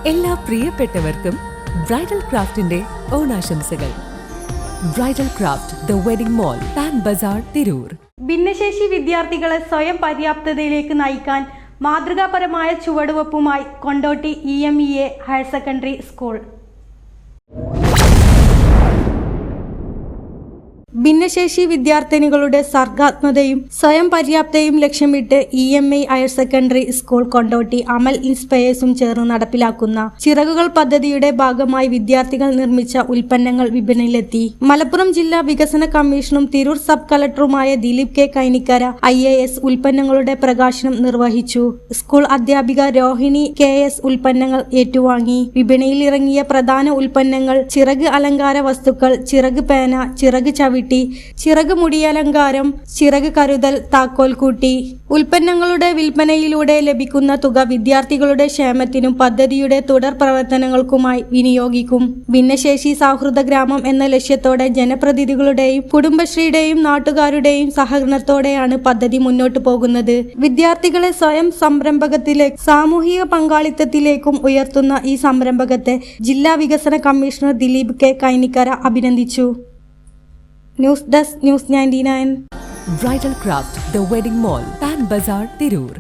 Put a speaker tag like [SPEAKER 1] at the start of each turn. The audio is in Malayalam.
[SPEAKER 1] എല്ലാ പ്രിയപ്പെട്ടവർക്കും ബ്രൈഡൽ ക്രാഫ്റ്റിന്റെ ഓണാശംസകൾ. Bridal craft the wedding mall, Pan Bazar, Tirur.
[SPEAKER 2] ഭിന്നശേഷി വിദ്യാർത്ഥികളെ സ്വയം പര്യാപ്തതയിലേക്ക് നയിക്കാൻ മാതൃകാപരമായ ചുവടുവെപ്പുമായി Kondotty EMEA higher secondary school. ഭിന്നശേഷി വിദ്യാർത്ഥിനികളുടെ സർഗാത്മകതയും സ്വയം പര്യാപ്തതയും ലക്ഷ്യമിട്ട് EMEA higher secondary school Kondotty Amal ഇൻസ്പയേഴ്സും ചേർന്ന് നടപ്പിലാക്കുന്ന ചിറകുകൾ പദ്ധതിയുടെ ഭാഗമായി വിദ്യാർത്ഥികൾ നിർമ്മിച്ച ഉൽപ്പന്നങ്ങൾ വിപണിയിലെത്തി. മലപ്പുറം ജില്ലാ വികസന കമ്മീഷനും തിരൂർ സബ് കളക്ടറുമായ ദിലീപ് K കൈനിക്കര IAS ഉൽപ്പന്നങ്ങളുടെ പ്രകാശനം നിർവഹിച്ചു. സ്കൂൾ അധ്യാപിക രോഹിണി KS ഉൽപ്പന്നങ്ങൾ ഏറ്റുവാങ്ങി. വിപണിയിൽ ഇറങ്ങിയ പ്രധാന ഉൽപ്പന്നങ്ങൾ ചിറക് അലങ്കാര വസ്തുക്കൾ, ചിറക് പേന, ചിറക് ചവിട്ടി, ചിറക് മുടിയലങ്കാരം, ചിറക് കരുതൽ, താക്കോൽക്കൂട്ടി. ഉൽപ്പന്നങ്ങളുടെ വിൽപ്പനയിലൂടെ ലഭിക്കുന്ന തുക വിദ്യാർത്ഥികളുടെ ക്ഷേമത്തിനും പദ്ധതിയുടെ തുടർ പ്രവർത്തനങ്ങൾക്കുമായി വിനിയോഗിക്കും. ഭിന്നശേഷി സൗഹൃദ ഗ്രാമം എന്ന ലക്ഷ്യത്തോടെ ജനപ്രതിനിധികളുടെയും കുടുംബശ്രീയുടെയും നാട്ടുകാരുടെയും സഹകരണത്തോടെയാണ് പദ്ധതി മുന്നോട്ടു പോകുന്നത്. വിദ്യാർത്ഥികളെ സ്വയം സംരംഭകത്തിലേക്കും സാമൂഹിക പങ്കാളിത്തത്തിലേക്കും ഉയർത്തുന്ന ഈ സംരംഭകത്തെ ജില്ലാ വികസന കമ്മീഷണർ ദിലീപ് K കൈനിക്കര അഭിനന്ദിച്ചു. News desk, news 99.
[SPEAKER 1] Bridal craft the wedding mall, Pan Bazar, Tirur.